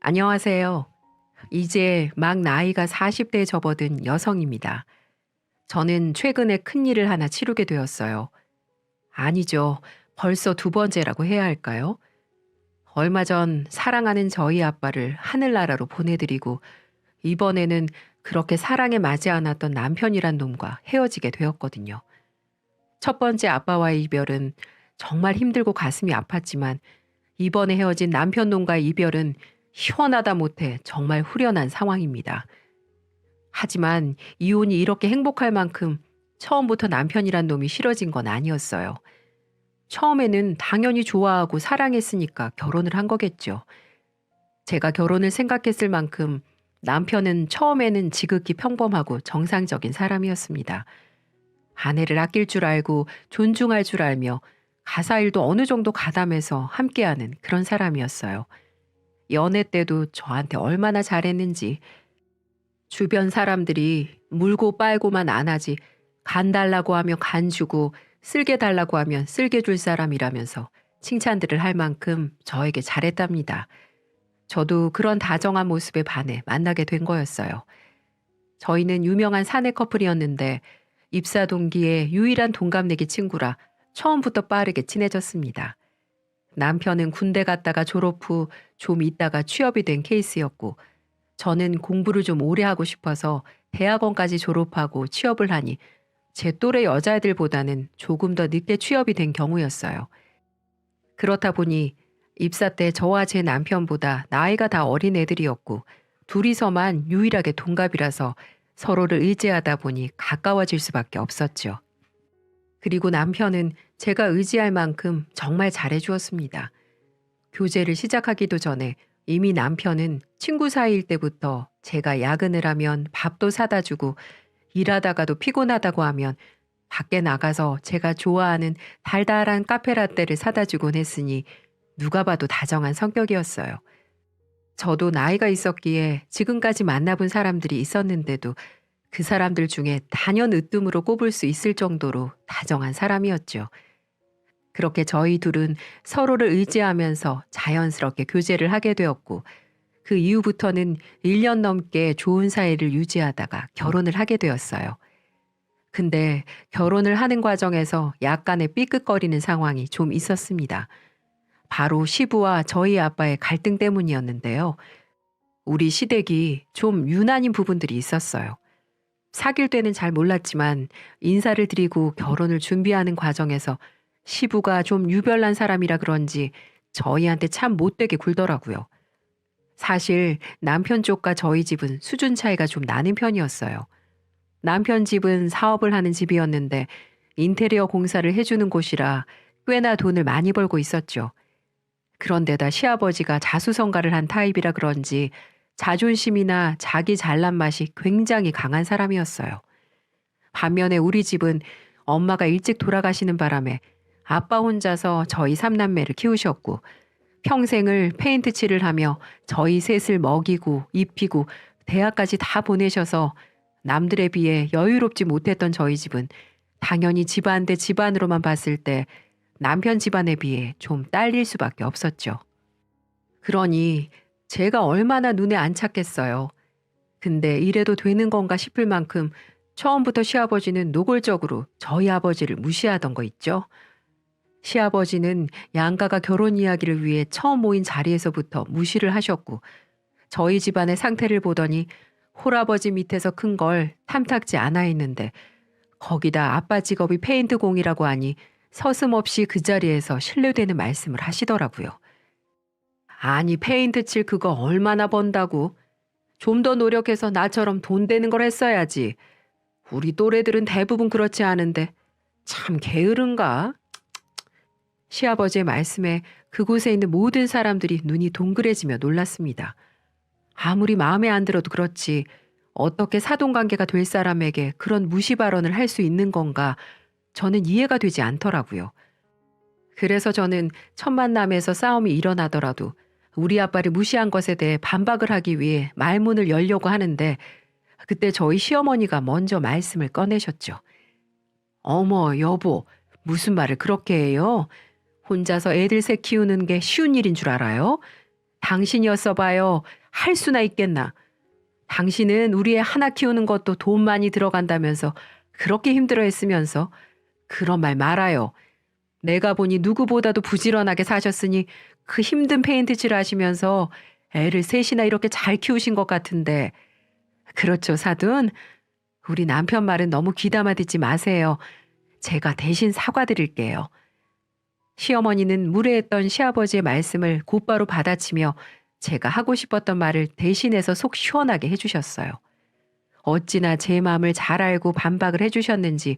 안녕하세요. 이제 막 나이가 40대에 접어든 여성입니다. 저는 최근에 큰일을 하나 치르게 되었어요. 아니죠. 벌써 두 번째라고 해야 할까요? 얼마 전 사랑하는 저희 아빠를 하늘나라로 보내드리고 이번에는 그렇게 사랑에 맞지 않았던 남편이란 놈과 헤어지게 되었거든요. 첫 번째 아빠와의 이별은 정말 힘들고 가슴이 아팠지만 이번에 헤어진 남편 놈과의 이별은 시원하다 못해 정말 후련한 상황입니다. 하지만 이혼이 이렇게 행복할 만큼 처음부터 남편이란 놈이 싫어진 건 아니었어요. 처음에는 당연히 좋아하고 사랑했으니까 결혼을 한 거겠죠. 제가 결혼을 생각했을 만큼 남편은 처음에는 지극히 평범하고 정상적인 사람이었습니다. 아내를 아낄 줄 알고 존중할 줄 알며 가사일도 어느 정도 가담해서 함께하는 그런 사람이었어요. 연애 때도 저한테 얼마나 잘했는지 주변 사람들이 물고 빨고만 안 하지 간 달라고 하면 간 주고 쓸개 달라고 하면 쓸개 줄 사람이라면서 칭찬들을 할 만큼 저에게 잘했답니다. 저도 그런 다정한 모습에 반해 만나게 된 거였어요. 저희는 유명한 사내 커플이었는데 입사 동기의 유일한 동갑내기 친구라 처음부터 빠르게 친해졌습니다. 남편은 군대 갔다가 졸업 후 좀 있다가 취업이 된 케이스였고 저는 공부를 좀 오래 하고 싶어서 대학원까지 졸업하고 취업을 하니 제 또래 여자애들보다는 조금 더 늦게 취업이 된 경우였어요. 그렇다 보니 입사 때 저와 제 남편보다 나이가 다 어린 애들이었고 둘이서만 유일하게 동갑이라서 서로를 의지하다 보니 가까워질 수밖에 없었죠. 그리고 남편은 제가 의지할 만큼 정말 잘해주었습니다. 교제를 시작하기도 전에 이미 남편은 친구 사이일 때부터 제가 야근을 하면 밥도 사다 주고 일하다가도 피곤하다고 하면 밖에 나가서 제가 좋아하는 달달한 카페라떼를 사다 주곤 했으니 누가 봐도 다정한 성격이었어요. 저도 나이가 있었기에 지금까지 만나본 사람들이 있었는데도 그 사람들 중에 단연 으뜸으로 꼽을 수 있을 정도로 다정한 사람이었죠. 그렇게 저희 둘은 서로를 의지하면서 자연스럽게 교제를 하게 되었고 그 이후부터는 1년 넘게 좋은 사이를 유지하다가 결혼을 하게 되었어요. 근데 결혼을 하는 과정에서 약간의 삐끗거리는 상황이 좀 있었습니다. 바로 시부와 저희 아빠의 갈등 때문이었는데요. 우리 시댁이 좀 유난인 부분들이 있었어요. 사귈 때는 잘 몰랐지만 인사를 드리고 결혼을 준비하는 과정에서 시부가 좀 유별난 사람이라 그런지 저희한테 참 못되게 굴더라고요. 사실 남편 쪽과 저희 집은 수준 차이가 좀 나는 편이었어요. 남편 집은 사업을 하는 집이었는데 인테리어 공사를 해주는 곳이라 꽤나 돈을 많이 벌고 있었죠. 그런데다 시아버지가 자수성가를 한 타입이라 그런지 자존심이나 자기 잘난 맛이 굉장히 강한 사람이었어요. 반면에 우리 집은 엄마가 일찍 돌아가시는 바람에 아빠 혼자서 저희 삼남매를 키우셨고 평생을 페인트 칠을 하며 저희 셋을 먹이고 입히고 대학까지 다 보내셔서 남들에 비해 여유롭지 못했던 저희 집은 당연히 집안 대 집안으로만 봤을 때 남편 집안에 비해 좀 딸릴 수밖에 없었죠. 그러니 제가 얼마나 눈에 안 찼겠어요. 근데 이래도 되는 건가 싶을 만큼 처음부터 시아버지는 노골적으로 저희 아버지를 무시하던 거 있죠. 시아버지는 양가가 결혼 이야기를 위해 처음 모인 자리에서부터 무시를 하셨고 저희 집안의 상태를 보더니 홀아버지 밑에서 큰 걸 탐탁지 않아 했는데 거기다 아빠 직업이 페인트 공이라고 하니 서슴없이 그 자리에서 신뢰되는 말씀을 하시더라고요. 아니 페인트 칠 그거 얼마나 번다고? 좀 더 노력해서 나처럼 돈 되는 걸 했어야지. 우리 또래들은 대부분 그렇지 않은데 참 게으른가? 시아버지의 말씀에 그곳에 있는 모든 사람들이 눈이 동그래지며 놀랐습니다. 아무리 마음에 안 들어도 그렇지 어떻게 사돈관계가 될 사람에게 그런 무시 발언을 할 수 있는 건가 저는 이해가 되지 않더라고요. 그래서 저는 첫 만남에서 싸움이 일어나더라도 우리 아빠를 무시한 것에 대해 반박을 하기 위해 말문을 열려고 하는데 그때 저희 시어머니가 먼저 말씀을 꺼내셨죠. 어머 여보 무슨 말을 그렇게 해요? 혼자서 애들 셋 키우는 게 쉬운 일인 줄 알아요? 당신이었어 봐요. 할 수나 있겠나. 당신은 우리 애 하나 키우는 것도 돈 많이 들어간다면서 그렇게 힘들어했으면서 그런 말 말아요. 내가 보니 누구보다도 부지런하게 사셨으니 그 힘든 페인트 칠 하시면서 애를 셋이나 이렇게 잘 키우신 것 같은데. 그렇죠, 사돈? 우리 남편 말은 너무 귀담아 듣지 마세요. 제가 대신 사과드릴게요. 시어머니는 무례했던 시아버지의 말씀을 곧바로 받아치며 제가 하고 싶었던 말을 대신해서 속 시원하게 해주셨어요. 어찌나 제 마음을 잘 알고 반박을 해주셨는지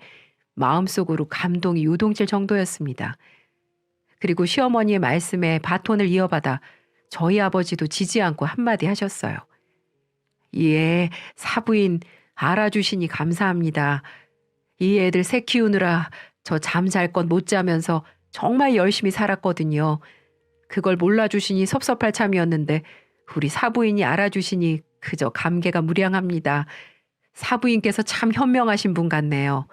마음속으로 감동이 요동칠 정도였습니다. 그리고 시어머니의 말씀에 바톤을 이어받아 저희 아버지도 지지 않고 한마디 하셨어요. 예, 사부인 알아주시니 감사합니다. 이 애들 새 키우느라 저 잠잘 건 못 자면서 정말 열심히 살았거든요. 그걸 몰라주시니 섭섭할 참이었는데 우리 사부인이 알아주시니 그저 감개가 무량합니다. 사부인께서 참 현명하신 분 같네요.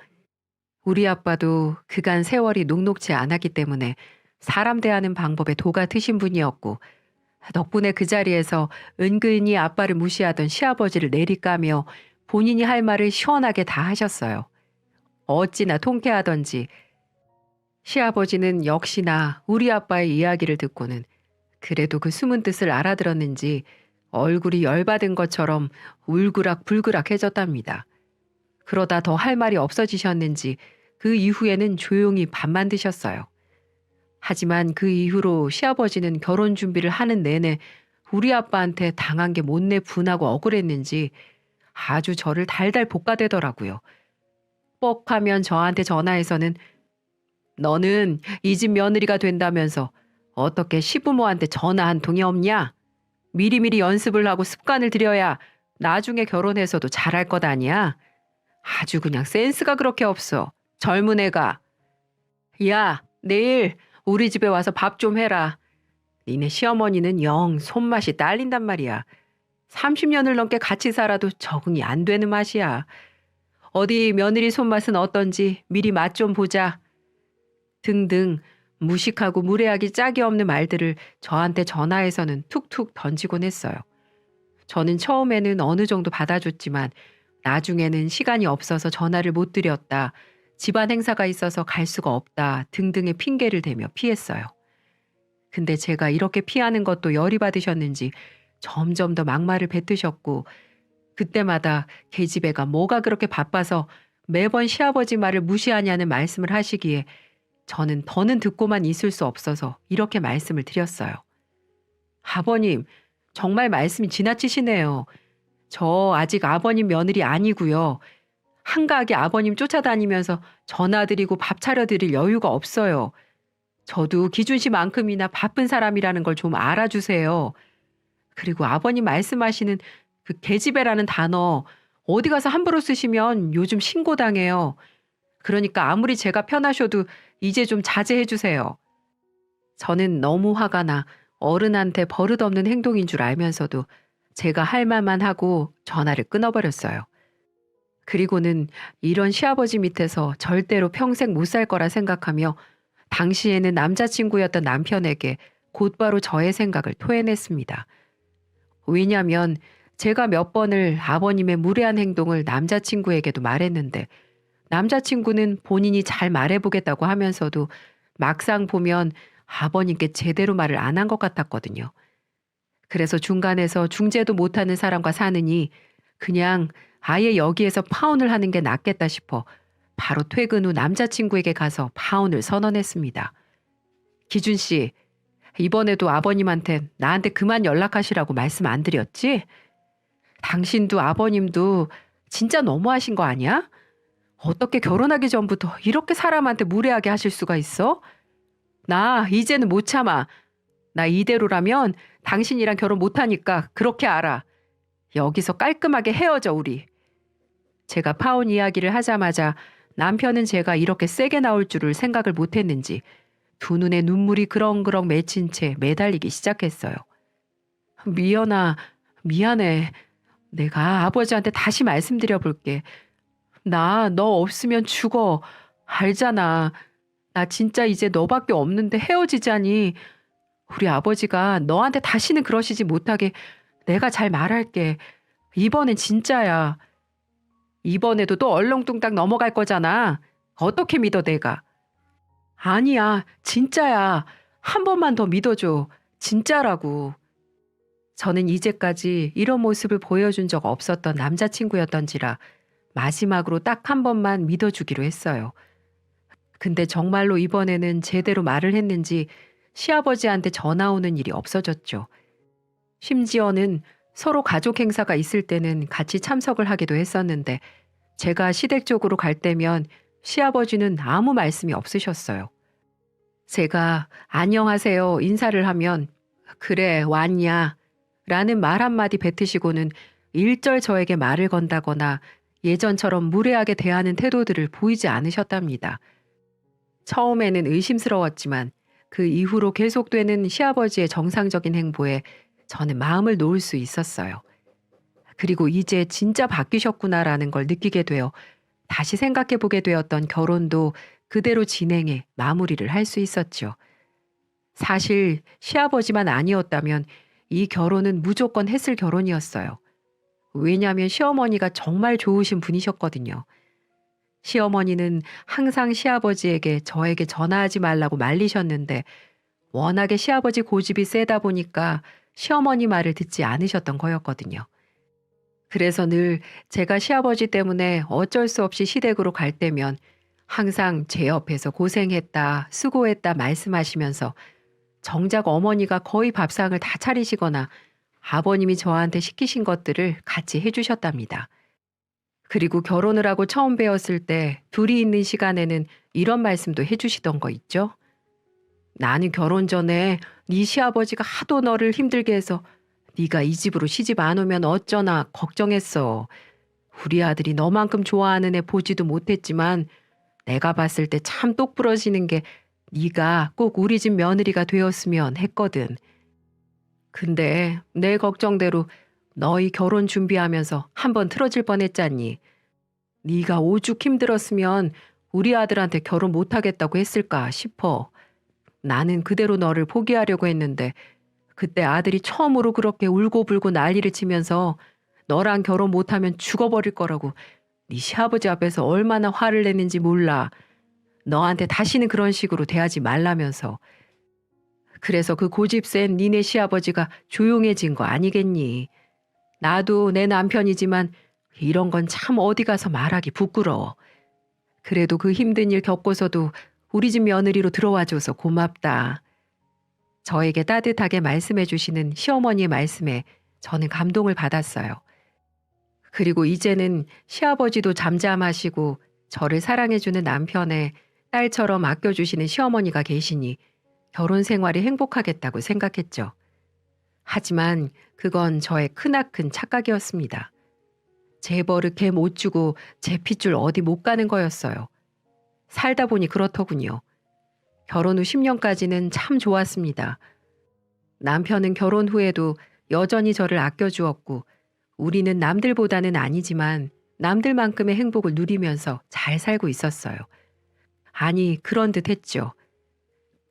우리 아빠도 그간 세월이 녹록지 않았기 때문에 사람 대하는 방법에 도가 트신 분이었고 덕분에 그 자리에서 은근히 아빠를 무시하던 시아버지를 내리까며 본인이 할 말을 시원하게 다 하셨어요. 어찌나 통쾌하던지 시아버지는 역시나 우리 아빠의 이야기를 듣고는 그래도 그 숨은 뜻을 알아들었는지 얼굴이 열받은 것처럼 울그락불그락해졌답니다. 그러다 더 할 말이 없어지셨는지 그 이후에는 조용히 밥만 드셨어요. 하지만 그 이후로 시아버지는 결혼 준비를 하는 내내 우리 아빠한테 당한 게 못내 분하고 억울했는지 아주 저를 달달 볶아대더라고요. 뻑하면 저한테 전화해서는 너는 이 집 며느리가 된다면서 어떻게 시부모한테 전화 한 통이 없냐? 미리미리 연습을 하고 습관을 들여야 나중에 결혼해서도 잘할 것 아니야? 아주 그냥 센스가 그렇게 없어. 젊은 애가. 야, 내일 우리 집에 와서 밥 좀 해라. 니네 시어머니는 영 손맛이 딸린단 말이야. 30년을 넘게 같이 살아도 적응이 안 되는 맛이야. 어디 며느리 손맛은 어떤지 미리 맛 좀 보자. 등등 무식하고 무례하기 짝이 없는 말들을 저한테 전화해서는 툭툭 던지곤 했어요. 저는 처음에는 어느 정도 받아줬지만 나중에는 시간이 없어서 전화를 못 드렸다, 집안 행사가 있어서 갈 수가 없다 등등의 핑계를 대며 피했어요. 근데 제가 이렇게 피하는 것도 열이 받으셨는지 점점 더 막말을 뱉으셨고 그때마다 계집애가 뭐가 그렇게 바빠서 매번 시아버지 말을 무시하냐는 말씀을 하시기에 저는 더는 듣고만 있을 수 없어서 이렇게 말씀을 드렸어요. 아버님, 정말 말씀이 지나치시네요. 저 아직 아버님 며느리 아니고요. 한가하게 아버님 쫓아다니면서 전화드리고 밥 차려드릴 여유가 없어요. 저도 기준 씨만큼이나 바쁜 사람이라는 걸 좀 알아주세요. 그리고 아버님 말씀하시는 그 계집애라는 단어 어디 가서 함부로 쓰시면 요즘 신고당해요. 그러니까 아무리 제가 편하셔도 이제 좀 자제해 주세요. 저는 너무 화가 나 어른한테 버릇없는 행동인 줄 알면서도 제가 할 말만 하고 전화를 끊어버렸어요. 그리고는 이런 시아버지 밑에서 절대로 평생 못 살 거라 생각하며 당시에는 남자친구였던 남편에게 곧바로 저의 생각을 토해냈습니다. 왜냐하면 제가 몇 번을 아버님의 무례한 행동을 남자친구에게도 말했는데 남자친구는 본인이 잘 말해보겠다고 하면서도 막상 보면 아버님께 제대로 말을 안 한 것 같았거든요. 그래서 중간에서 중재도 못하는 사람과 사느니 그냥 아예 여기에서 파혼을 하는 게 낫겠다 싶어 바로 퇴근 후 남자친구에게 가서 파혼을 선언했습니다. 기준 씨, 이번에도 아버님한테 나한테 그만 연락하시라고 말씀 안 드렸지? 당신도 아버님도 진짜 너무하신 거 아니야? 어떻게 결혼하기 전부터 이렇게 사람한테 무례하게 하실 수가 있어? 나 이제는 못 참아. 나 이대로라면 당신이랑 결혼 못하니까 그렇게 알아. 여기서 깔끔하게 헤어져 우리. 제가 파혼 이야기를 하자마자 남편은 제가 이렇게 세게 나올 줄을 생각을 못했는지 두 눈에 눈물이 그렁그렁 맺힌 채 매달리기 시작했어요. 미연아, 미안해. 내가 아버지한테 다시 말씀드려 볼게. 나 너 없으면 죽어. 알잖아. 나 진짜 이제 너밖에 없는데 헤어지자니. 우리 아버지가 너한테 다시는 그러시지 못하게 내가 잘 말할게. 이번엔 진짜야. 이번에도 또 얼렁뚱땅 넘어갈 거잖아. 어떻게 믿어 내가? 아니야, 진짜야. 한 번만 더 믿어줘. 진짜라고. 저는 이제까지 이런 모습을 보여준 적 없었던 남자친구였던지라 마지막으로 딱 한 번만 믿어주기로 했어요. 근데 정말로 이번에는 제대로 말을 했는지 시아버지한테 전화 오는 일이 없어졌죠. 심지어는 서로 가족 행사가 있을 때는 같이 참석을 하기도 했었는데 제가 시댁 쪽으로 갈 때면 시아버지는 아무 말씀이 없으셨어요. 제가 안녕하세요 인사를 하면 그래 왔냐 라는 말 한마디 뱉으시고는 일절 저에게 말을 건다거나 예전처럼 무례하게 대하는 태도들을 보이지 않으셨답니다. 처음에는 의심스러웠지만 그 이후로 계속되는 시아버지의 정상적인 행보에 저는 마음을 놓을 수 있었어요. 그리고 이제 진짜 바뀌셨구나라는 걸 느끼게 되어 다시 생각해 보게 되었던 결혼도 그대로 진행해 마무리를 할 수 있었죠. 사실 시아버지만 아니었다면 이 결혼은 무조건 했을 결혼이었어요. 왜냐하면 시어머니가 정말 좋으신 분이셨거든요. 시어머니는 항상 시아버지에게 저에게 전화하지 말라고 말리셨는데 워낙에 시아버지 고집이 세다 보니까 시어머니 말을 듣지 않으셨던 거였거든요. 그래서 늘 제가 시아버지 때문에 어쩔 수 없이 시댁으로 갈 때면 항상 제 옆에서 고생했다, 수고했다 말씀하시면서 정작 어머니가 거의 밥상을 다 차리시거나 아버님이 저한테 시키신 것들을 같이 해주셨답니다. 그리고 결혼을 하고 처음 뵈었을 때 둘이 있는 시간에는 이런 말씀도 해주시던 거 있죠? 나는 결혼 전에 네 시아버지가 하도 너를 힘들게 해서 네가 이 집으로 시집 안 오면 어쩌나 걱정했어. 우리 아들이 너만큼 좋아하는 애 보지도 못했지만 내가 봤을 때 참 똑부러지는 게 네가 꼭 우리 집 며느리가 되었으면 했거든. 근데 내 걱정대로 너희 결혼 준비하면서 한번 틀어질 뻔했잖니. 네가 오죽 힘들었으면 우리 아들한테 결혼 못하겠다고 했을까 싶어. 나는 그대로 너를 포기하려고 했는데 그때 아들이 처음으로 그렇게 울고불고 난리를 치면서 너랑 결혼 못하면 죽어버릴 거라고 네 시아버지 앞에서 얼마나 화를 냈는지 몰라. 너한테 다시는 그런 식으로 대하지 말라면서. 그래서 그 고집 센 니네 시아버지가 조용해진 거 아니겠니? 나도 내 남편이지만 이런 건 참 어디 가서 말하기 부끄러워. 그래도 그 힘든 일 겪고서도 우리 집 며느리로 들어와줘서 고맙다. 저에게 따뜻하게 말씀해 주시는 시어머니의 말씀에 저는 감동을 받았어요. 그리고 이제는 시아버지도 잠잠하시고 저를 사랑해주는 남편에 딸처럼 아껴주시는 시어머니가 계시니 결혼 생활이 행복하겠다고 생각했죠. 하지만 그건 저의 크나큰 착각이었습니다. 제 버릇 걔 못 주고 제 핏줄 어디 못 가는 거였어요. 살다 보니 그렇더군요. 결혼 후 10년까지는 참 좋았습니다. 남편은 결혼 후에도 여전히 저를 아껴주었고 우리는 남들보다는 아니지만 남들만큼의 행복을 누리면서 잘 살고 있었어요. 아니, 그런 듯 했죠.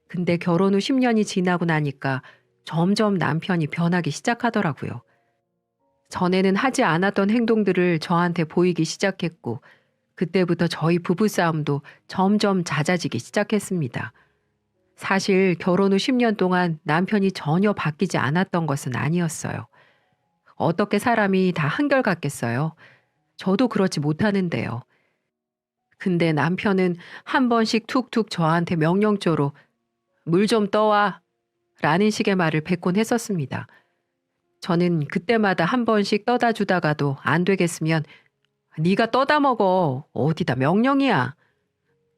근데 결혼 후 10년이 지나고 나니까 점점 남편이 변하기 시작하더라고요. 전에는 하지 않았던 행동들을 저한테 보이기 시작했고 그때부터 저희 부부싸움도 점점 잦아지기 시작했습니다. 사실 결혼 후 10년 동안 남편이 전혀 바뀌지 않았던 것은 아니었어요. 어떻게 사람이 다 한결같겠어요? 저도 그렇지 못하는데요. 근데 남편은 한 번씩 툭툭 저한테 명령조로 물 좀 떠와 라는 식의 말을 뱉곤 했었습니다. 저는 그때마다 한 번씩 떠다 주다가도 안 되겠으면 네가 떠다 먹어. 어디다 명령이야.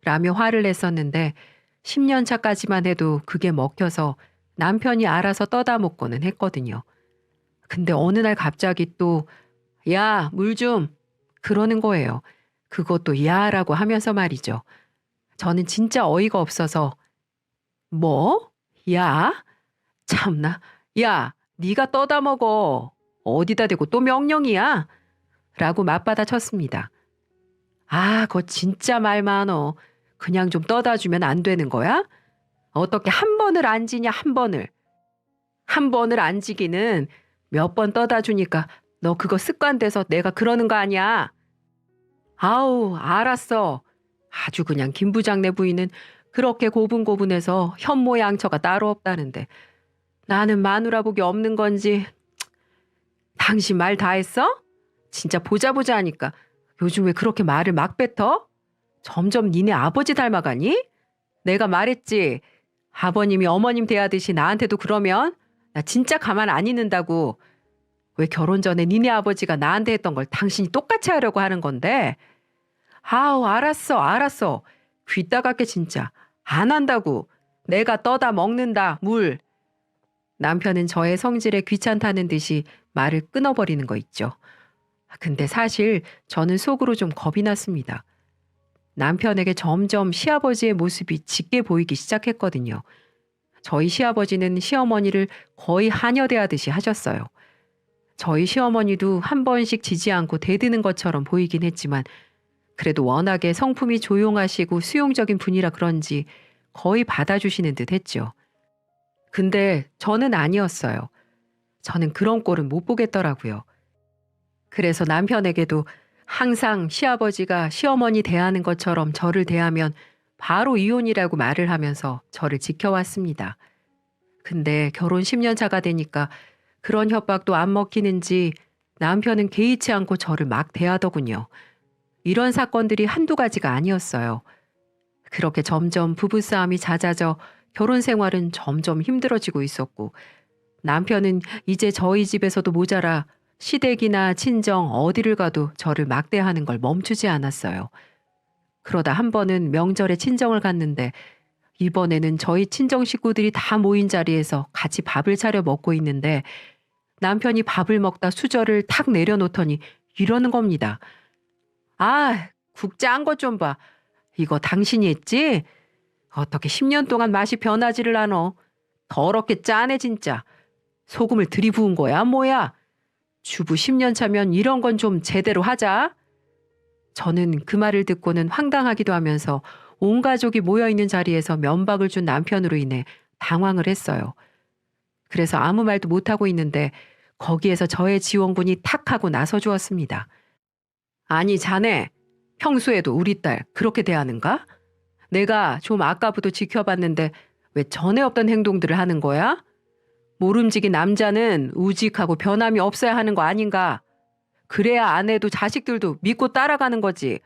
라며 화를 냈었는데 10년 차까지만 해도 그게 먹혀서 남편이 알아서 떠다 먹고는 했거든요. 근데 어느 날 갑자기 또 야, 물 좀 그러는 거예요. 그것도 야라고 하면서 말이죠. 저는 진짜 어이가 없어서 뭐? 야? 참나. 야, 네가 떠다 먹어. 어디다 대고 또 명령이야? 라고 맞받아 쳤습니다. 아, 그거 진짜 말 많어. 그냥 좀 떠다 주면 안 되는 거야? 어떻게 한 번을 안 지냐, 한 번을. 한 번을 안 지기는 몇 번 떠다 주니까 너 그거 습관돼서 내가 그러는 거 아니야. 아우, 알았어. 아주 그냥 김 부장네 부인은 그렇게 고분고분해서 현모양처가 따로 없다는데 나는 마누라 복이 없는 건지. 당신 말 다 했어? 진짜 보자 보자 하니까 요즘 왜 그렇게 말을 막 뱉어? 점점 니네 아버지 닮아가니? 내가 말했지. 아버님이 어머님 대하듯이 나한테도 그러면 나 진짜 가만 안 있는다고. 왜 결혼 전에 니네 아버지가 나한테 했던 걸 당신이 똑같이 하려고 하는 건데. 아우, 알았어. 귀 따갑게 진짜. 안 한다고. 내가 떠다 먹는다, 물. 남편은 저의 성질에 귀찮다는 듯이 말을 끊어버리는 거 있죠. 근데 사실 저는 속으로 좀 겁이 났습니다. 남편에게 점점 시아버지의 모습이 짙게 보이기 시작했거든요. 저희 시아버지는 시어머니를 거의 하녀대하듯이 하셨어요. 저희 시어머니도 한 번씩 지지 않고 대드는 것처럼 보이긴 했지만 그래도 워낙에 성품이 조용하시고 수용적인 분이라 그런지 거의 받아주시는 듯 했죠. 근데 저는 아니었어요. 저는 그런 꼴은 못 보겠더라고요. 그래서 남편에게도 항상 시아버지가 시어머니 대하는 것처럼 저를 대하면 바로 이혼이라고 말을 하면서 저를 지켜왔습니다. 근데 결혼 10년 차가 되니까 그런 협박도 안 먹히는지 남편은 개의치 않고 저를 막 대하더군요. 이런 사건들이 한두 가지가 아니었어요. 그렇게 점점 부부싸움이 잦아져 결혼 생활은 점점 힘들어지고 있었고 남편은 이제 저희 집에서도 모자라 시댁이나 친정 어디를 가도 저를 막대하는 걸 멈추지 않았어요. 그러다 한 번은 명절에 친정을 갔는데 이번에는 저희 친정 식구들이 다 모인 자리에서 같이 밥을 차려 먹고 있는데 남편이 밥을 먹다 수저를 탁 내려놓더니 이러는 겁니다. 아, 국 짠 것 좀 봐. 이거 당신이 했지? 어떻게 10년 동안 맛이 변하지를 않어. 더럽게 짜네 진짜. 소금을 들이부은 거야 뭐야? 주부 10년 차면 이런 건 좀 제대로 하자. 저는 그 말을 듣고는 황당하기도 하면서 온 가족이 모여있는 자리에서 면박을 준 남편으로 인해 당황을 했어요. 그래서 아무 말도 못하고 있는데 거기에서 저의 지원군이 탁 하고 나서주었습니다. 아니 자네, 평소에도 우리 딸 그렇게 대하는가? 내가 좀 아까부터 지켜봤는데 왜 전에 없던 행동들을 하는 거야? 모름지기 남자는 우직하고 변함이 없어야 하는 거 아닌가? 그래야 아내도 자식들도 믿고 따라가는 거지.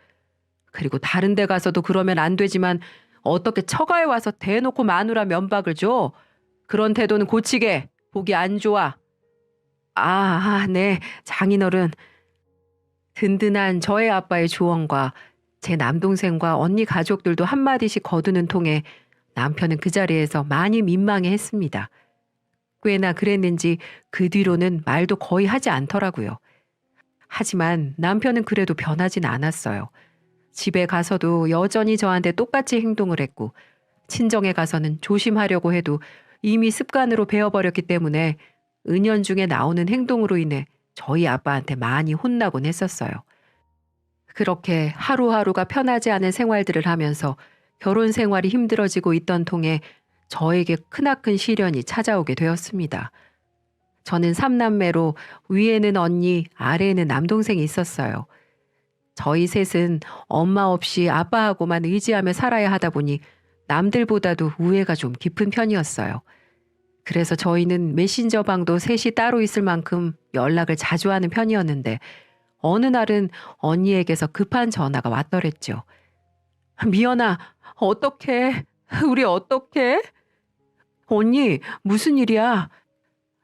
그리고 다른 데 가서도 그러면 안 되지만 어떻게 처가에 와서 대놓고 마누라 면박을 줘? 그런 태도는 고치게. 보기 안 좋아. 네, 장인어른. 든든한 저의 아빠의 조언과 제 남동생과 언니 가족들도 한마디씩 거두는 통에 남편은 그 자리에서 많이 민망해했습니다. 꽤나 그랬는지 그 뒤로는 말도 거의 하지 않더라고요. 하지만 남편은 그래도 변하진 않았어요. 집에 가서도 여전히 저한테 똑같이 행동을 했고 친정에 가서는 조심하려고 해도 이미 습관으로 배워버렸기 때문에 은연중에 나오는 행동으로 인해 저희 아빠한테 많이 혼나곤 했었어요. 그렇게 하루하루가 편하지 않은 생활들을 하면서 결혼 생활이 힘들어지고 있던 통에 저에게 크나큰 시련이 찾아오게 되었습니다. 저는 3남매로 위에는 언니, 아래에는 남동생이 있었어요. 저희 셋은 엄마 없이 아빠하고만 의지하며 살아야 하다 보니 남들보다도 우애가 좀 깊은 편이었어요. 그래서 저희는 메신저 방도 셋이 따로 있을 만큼 연락을 자주 하는 편이었는데 어느 날은 언니에게서 급한 전화가 왔더랬죠. 미연아, 어떡해? 우리 어떡해? 언니, 무슨 일이야?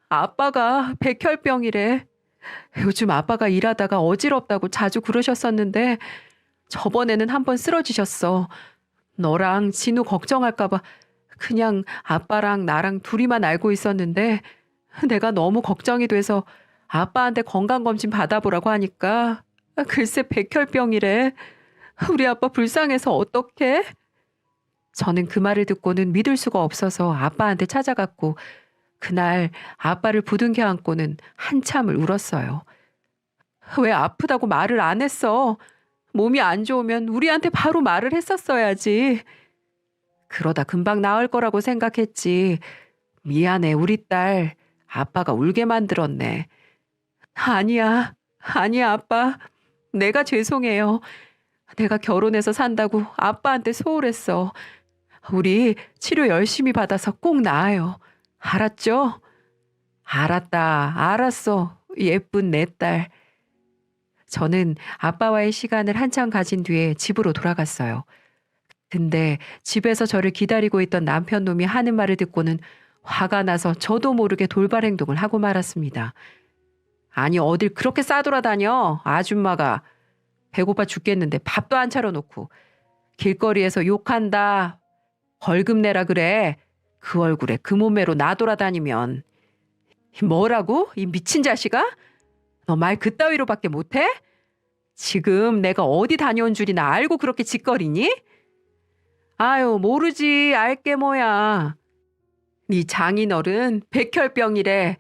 아빠가 백혈병이래. 요즘 아빠가 일하다가 어지럽다고 자주 그러셨었는데 저번에는 한번 쓰러지셨어. 너랑 진우 걱정할까봐 그냥 아빠랑 나랑 둘이만 알고 있었는데 내가 너무 걱정이 돼서 아빠한테 건강검진 받아보라고 하니까 글쎄 백혈병이래. 우리 아빠 불쌍해서 어떡해? 저는 그 말을 듣고는 믿을 수가 없어서 아빠한테 찾아갔고 그날 아빠를 부둥켜 안고는 한참을 울었어요. 왜 아프다고 말을 안 했어? 몸이 안 좋으면 우리한테 바로 말을 했었어야지. 그러다 금방 나을 거라고 생각했지. 미안해, 우리 딸. 아빠가 울게 만들었네. 아니야, 아니야, 아빠. 내가 죄송해요. 내가 결혼해서 산다고 아빠한테 소홀했어. 우리 치료 열심히 받아서 꼭 나아요. 알았죠? 알았다, 알았어. 예쁜 내 딸. 저는 아빠와의 시간을 한참 가진 뒤에 집으로 돌아갔어요. 근데 집에서 저를 기다리고 있던 남편 놈이 하는 말을 듣고는 화가 나서 저도 모르게 돌발 행동을 하고 말았습니다. 아니, 어딜 그렇게 싸돌아다녀, 아줌마가. 배고파 죽겠는데 밥도 안 차려놓고. 길거리에서 욕한다. 벌금 내라 그래. 그 얼굴에 그 몸매로 나돌아다니면. 뭐라고? 이 미친 자식아? 너 말 그따위로밖에 못해? 지금 내가 어디 다녀온 줄이나 알고 그렇게 짓거리니? 아유, 모르지. 알게 뭐야. 네 장인어른 백혈병이래.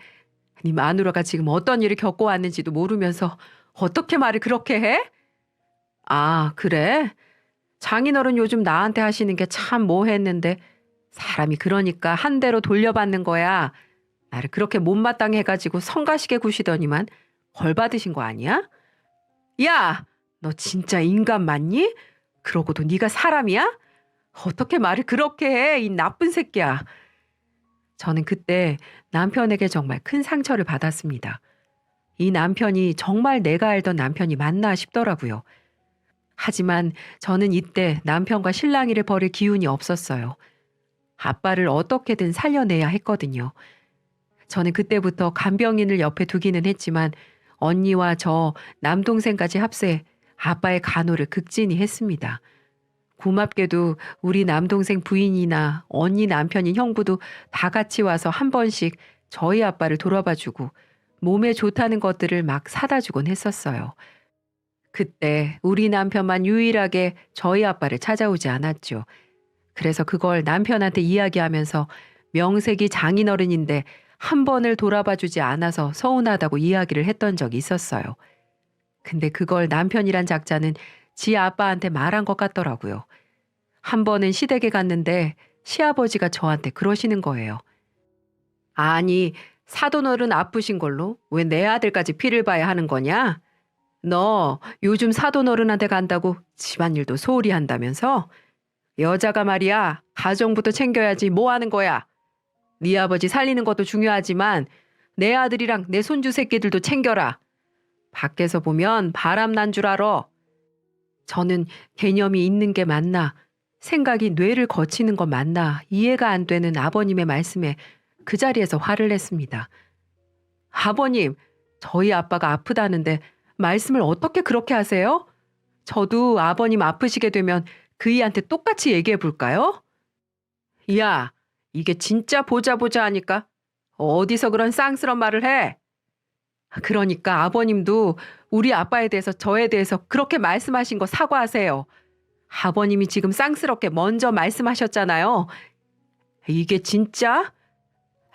네 마누라가 지금 어떤 일을 겪고 왔는지도 모르면서 어떻게 말을 그렇게 해? 아, 그래? 장인어른 요즘 나한테 하시는 게 참 뭐했는데 사람이 그러니까 한 대로 돌려받는 거야. 나를 그렇게 못마땅해 해가지고 성가시게 구시더니만 벌 받으신 거 아니야? 야, 너 진짜 인간 맞니? 그러고도 네가 사람이야? 어떻게 말을 그렇게 해, 이 나쁜 새끼야. 저는 그때 남편에게 정말 큰 상처를 받았습니다. 이 남편이 정말 내가 알던 남편이 맞나 싶더라고요. 하지만 저는 이때 남편과 실랑이를 벌일 기운이 없었어요. 아빠를 어떻게든 살려내야 했거든요. 저는 그때부터 간병인을 옆에 두기는 했지만 언니와 저 남동생까지 합세해 아빠의 간호를 극진히 했습니다. 고맙게도 우리 남동생 부인이나 언니 남편인 형부도 다 같이 와서 한 번씩 저희 아빠를 돌아봐주고 몸에 좋다는 것들을 막 사다 주곤 했었어요. 그때 우리 남편만 유일하게 저희 아빠를 찾아오지 않았죠. 그래서 그걸 남편한테 이야기하면서 명색이 장인어른인데 한 번을 돌아봐주지 않아서 서운하다고 이야기를 했던 적이 있었어요. 근데 그걸 남편이란 작자는 지 아빠한테 말한 것 같더라고요. 한 번은 시댁에 갔는데 시아버지가 저한테 그러시는 거예요. 아니, 사돈어른 아프신 걸로 왜 내 아들까지 피를 봐야 하는 거냐? 너 요즘 사돈어른한테 간다고 집안일도 소홀히 한다면서? 여자가 말이야, 가정부터 챙겨야지 뭐 하는 거야? 네 아버지 살리는 것도 중요하지만 내 아들이랑 내 손주 새끼들도 챙겨라. 밖에서 보면 바람 난 줄 알아. 저는 개념이 있는 게 맞나, 생각이 뇌를 거치는 거 맞나 이해가 안 되는 아버님의 말씀에 그 자리에서 화를 냈습니다. 아버님, 저희 아빠가 아프다는데 말씀을 어떻게 그렇게 하세요? 저도 아버님 아프시게 되면 그이한테 똑같이 얘기해 볼까요? 야, 이게 진짜 보자 보자 하니까 어디서 그런 쌍스런 말을 해? 그러니까 아버님도 우리 아빠에 대해서 저에 대해서 그렇게 말씀하신 거 사과하세요. 아버님이 지금 쌍스럽게 먼저 말씀하셨잖아요. 이게 진짜?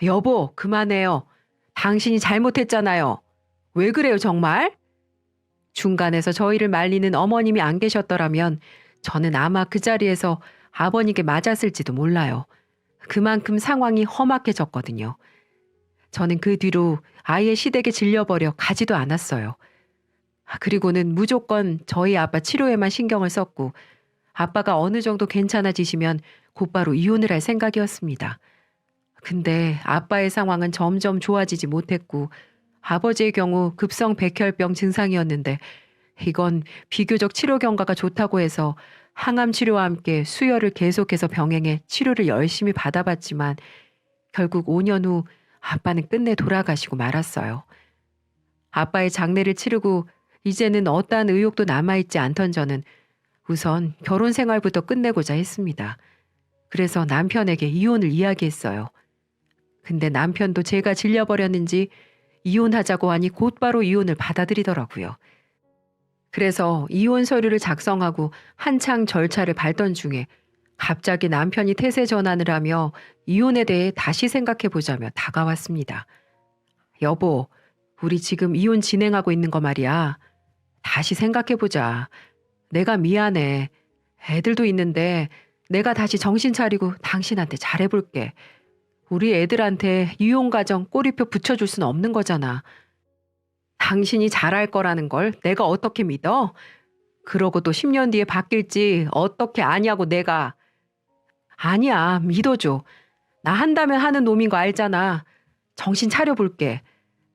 여보, 그만해요. 당신이 잘못했잖아요. 왜 그래요, 정말? 중간에서 저희를 말리는 어머님이 안 계셨더라면 저는 아마 그 자리에서 아버님께 맞았을지도 몰라요. 그만큼 상황이 험악해졌거든요. 저는 그 뒤로 아예 시댁에 질려버려 가지도 않았어요. 그리고는 무조건 저희 아빠 치료에만 신경을 썼고 아빠가 어느 정도 괜찮아지시면 곧바로 이혼을 할 생각이었습니다. 근데 아빠의 상황은 점점 좋아지지 못했고 아버지의 경우 급성 백혈병 증상이었는데 이건 비교적 치료 경과가 좋다고 해서 항암 치료와 함께 수혈을 계속해서 병행해 치료를 열심히 받아봤지만 결국 5년 후 아빠는 끝내 돌아가시고 말았어요. 아빠의 장례를 치르고 이제는 어떠한 의욕도 남아있지 않던 저는 우선 결혼 생활부터 끝내고자 했습니다. 그래서 남편에게 이혼을 이야기했어요. 근데 남편도 제가 질려버렸는지 이혼하자고 하니 곧바로 이혼을 받아들이더라고요. 그래서 이혼 서류를 작성하고 한창 절차를 밟던 중에 갑자기 남편이 태세 전환을 하며 이혼에 대해 다시 생각해보자며 다가왔습니다. 여보, 우리 지금 이혼 진행하고 있는 거 말이야. 다시 생각해보자. 내가 미안해. 애들도 있는데 내가 다시 정신 차리고 당신한테 잘해볼게. 우리 애들한테 이혼가정 꼬리표 붙여줄 수는 없는 거잖아. 당신이 잘할 거라는 걸 내가 어떻게 믿어? 그러고 또 10년 뒤에 바뀔지 어떻게 아냐고 내가. 아니야, 믿어줘. 나 한다면 하는 놈인 거 알잖아. 정신 차려볼게.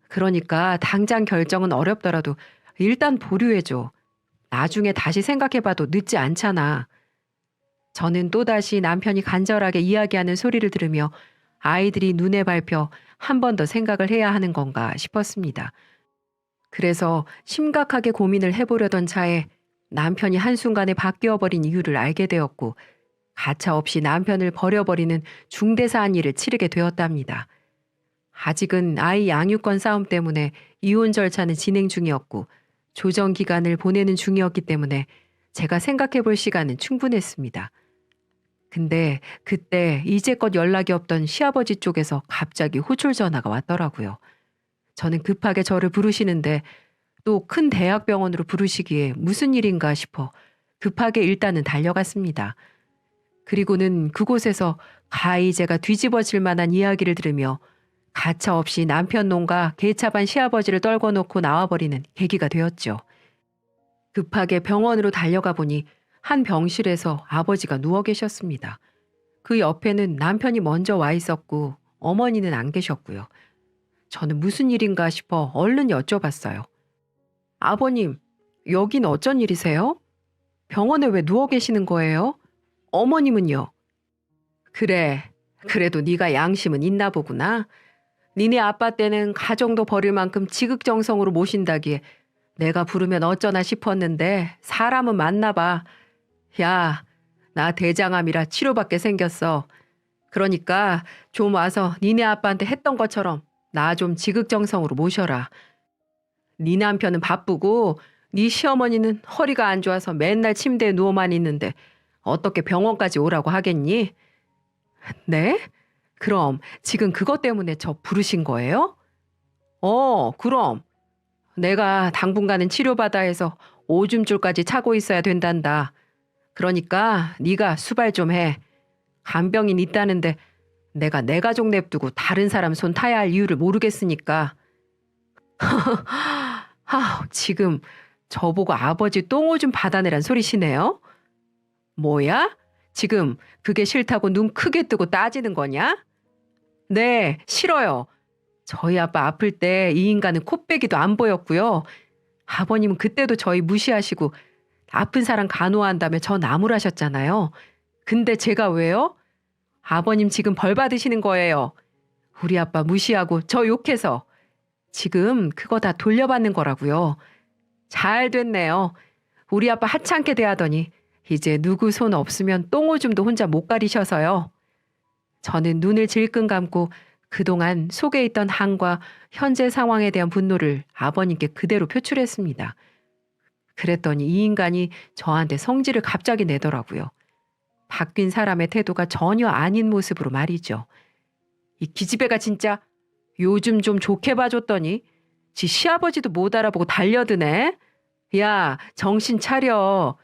그러니까 당장 결정은 어렵더라도 일단 보류해줘. 나중에 다시 생각해봐도 늦지 않잖아. 저는 또다시 남편이 간절하게 이야기하는 소리를 들으며 아이들이 눈에 밟혀 한 번 더 생각을 해야 하는 건가 싶었습니다. 그래서 심각하게 고민을 해보려던 차에 남편이 한순간에 바뀌어버린 이유를 알게 되었고 가차없이 남편을 버려버리는 중대사한 일을 치르게 되었답니다. 아직은 아이 양육권 싸움 때문에 이혼 절차는 진행 중이었고 조정 기간을 보내는 중이었기 때문에 제가 생각해 볼 시간은 충분했습니다. 근데 그때 이제껏 연락이 없던 시아버지 쪽에서 갑자기 호출 전화가 왔더라고요. 저는 급하게 저를 부르시는데 또 큰 대학병원으로 부르시기에 무슨 일인가 싶어 급하게 일단은 달려갔습니다. 그리고는 그곳에서 가히 제가 뒤집어질 만한 이야기를 들으며 가차없이 남편 놈과 개차반 시아버지를 떨궈 놓고 나와버리는 계기가 되었죠. 급하게 병원으로 달려가 보니 한 병실에서 아버지가 누워 계셨습니다. 그 옆에는 남편이 먼저 와 있었고 어머니는 안 계셨고요. 저는 무슨 일인가 싶어 얼른 여쭤봤어요. 아버님, 여긴 어쩐 일이세요? 병원에 왜 누워 계시는 거예요? 어머님은요? 그래, 그래도 네가 양심은 있나 보구나. 니네 아빠 때는 가정도 버릴 만큼 지극정성으로 모신다기에 내가 부르면 어쩌나 싶었는데 사람은 맞나 봐. 야, 나 대장암이라 치료받게 생겼어. 그러니까 좀 와서 니네 아빠한테 했던 것처럼 나 좀 지극정성으로 모셔라. 네 남편은 바쁘고 네 시어머니는 허리가 안 좋아서 맨날 침대에 누워만 있는데 어떻게 병원까지 오라고 하겠니? 네? 그럼 지금 그것 때문에 저 부르신 거예요? 그럼. 내가 당분간은 치료받아 해서 오줌줄까지 차고 있어야 된단다. 그러니까 네가 수발 좀 해. 간병인 있다는데 내가 내 가족 냅두고 다른 사람 손 타야 할 이유를 모르겠으니까. 지금 저보고 아버지 똥오줌 받아내란 소리시네요? 뭐야? 지금 그게 싫다고 눈 크게 뜨고 따지는 거냐? 네, 싫어요. 저희 아빠 아플 때 이 인간은 코빼기도 안 보였고요. 아버님은 그때도 저희 무시하시고 아픈 사람 간호한다며 저 나무라셨잖아요. 근데 제가 왜요? 아버님 지금 벌 받으시는 거예요. 우리 아빠 무시하고 저 욕해서. 지금 그거 다 돌려받는 거라고요. 잘 됐네요. 우리 아빠 하찮게 대하더니 이제 누구 손 없으면 똥오줌도 혼자 못 가리셔서요. 저는 눈을 질끈 감고 그동안 속에 있던 한과 현재 상황에 대한 분노를 아버님께 그대로 표출했습니다. 그랬더니 이 인간이 저한테 성질을 갑자기 내더라고요. 바뀐 사람의 태도가 전혀 아닌 모습으로 말이죠. 이 기집애가 진짜 요즘 좀 좋게 봐줬더니 지 시아버지도 못 알아보고 달려드네. 야, 정신 차려.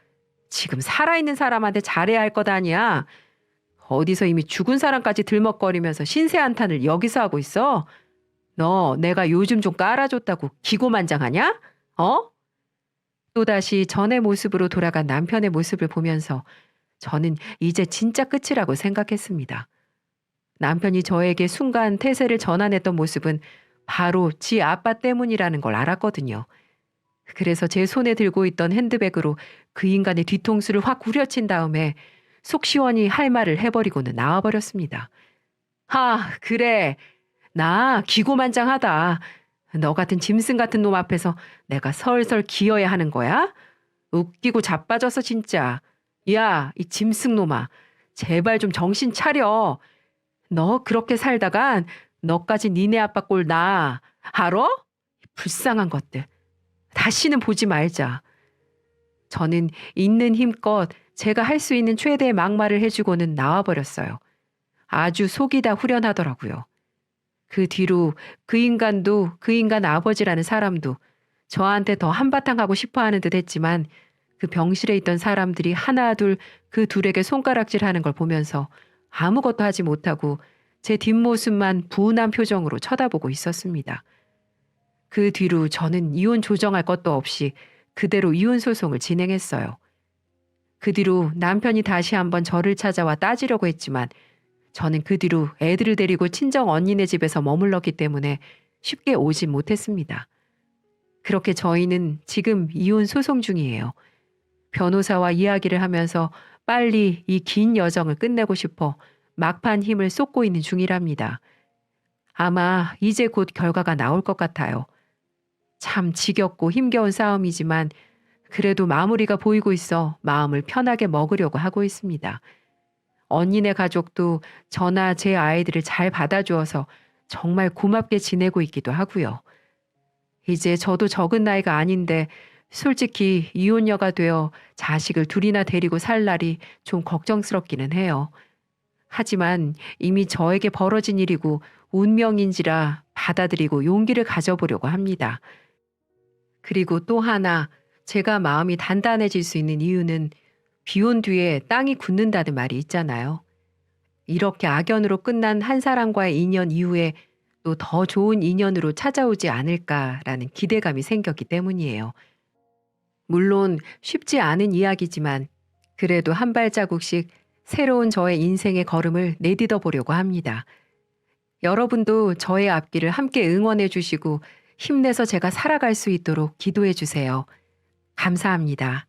지금 살아있는 사람한테 잘해야 할 것 아니야. 어디서 이미 죽은 사람까지 들먹거리면서 신세한탄을 여기서 하고 있어? 너 내가 요즘 좀 깔아줬다고 기고만장하냐? 또다시 전의 모습으로 돌아간 남편의 모습을 보면서 저는 이제 진짜 끝이라고 생각했습니다. 남편이 저에게 순간 태세를 전환했던 모습은 바로 지 아빠 때문이라는 걸 알았거든요. 그래서 제 손에 들고 있던 핸드백으로 그 인간의 뒤통수를 확 후려친 다음에 속 시원히 할 말을 해버리고는 나와버렸습니다. 그래. 나 기고만장하다. 너 같은 짐승 같은 놈 앞에서 내가 설설 기어야 하는 거야? 웃기고 자빠져서 진짜. 야, 이 짐승 놈아. 제발 좀 정신 차려. 너 그렇게 살다간 너까지 니네 아빠 꼴 나. 알아? 불쌍한 것들. 다시는 보지 말자. 저는 있는 힘껏 제가 할 수 있는 최대의 막말을 해주고는 나와버렸어요. 아주 속이 다 후련하더라고요. 그 뒤로 그 인간도 그 인간 아버지라는 사람도 저한테 더 한바탕 하고 싶어하는 듯 했지만 그 병실에 있던 사람들이 하나 둘 그 둘에게 손가락질하는 걸 보면서 아무것도 하지 못하고 제 뒷모습만 분한 표정으로 쳐다보고 있었습니다. 그 뒤로 저는 이혼 조정할 것도 없이 그대로 이혼 소송을 진행했어요. 그 뒤로 남편이 다시 한번 저를 찾아와 따지려고 했지만 저는 그 뒤로 애들을 데리고 친정 언니네 집에서 머물렀기 때문에 쉽게 오진 못했습니다. 그렇게 저희는 지금 이혼 소송 중이에요. 변호사와 이야기를 하면서 빨리 이 긴 여정을 끝내고 싶어 막판 힘을 쏟고 있는 중이랍니다. 아마 이제 곧 결과가 나올 것 같아요. 참 지겹고 힘겨운 싸움이지만 그래도 마무리가 보이고 있어 마음을 편하게 먹으려고 하고 있습니다. 언니네 가족도 저나 제 아이들을 잘 받아주어서 정말 고맙게 지내고 있기도 하고요. 이제 저도 적은 나이가 아닌데 솔직히 이혼녀가 되어 자식을 둘이나 데리고 살 날이 좀 걱정스럽기는 해요. 하지만 이미 저에게 벌어진 일이고 운명인지라 받아들이고 용기를 가져보려고 합니다. 그리고 또 하나 제가 마음이 단단해질 수 있는 이유는 비온 뒤에 땅이 굳는다는 말이 있잖아요. 이렇게 악연으로 끝난 한 사람과의 인연 이후에 또 더 좋은 인연으로 찾아오지 않을까라는 기대감이 생겼기 때문이에요. 물론 쉽지 않은 이야기지만 그래도 한 발자국씩 새로운 저의 인생의 걸음을 내딛어 보려고 합니다. 여러분도 저의 앞길을 함께 응원해 주시고 힘내서 제가 살아갈 수 있도록 기도해 주세요. 감사합니다.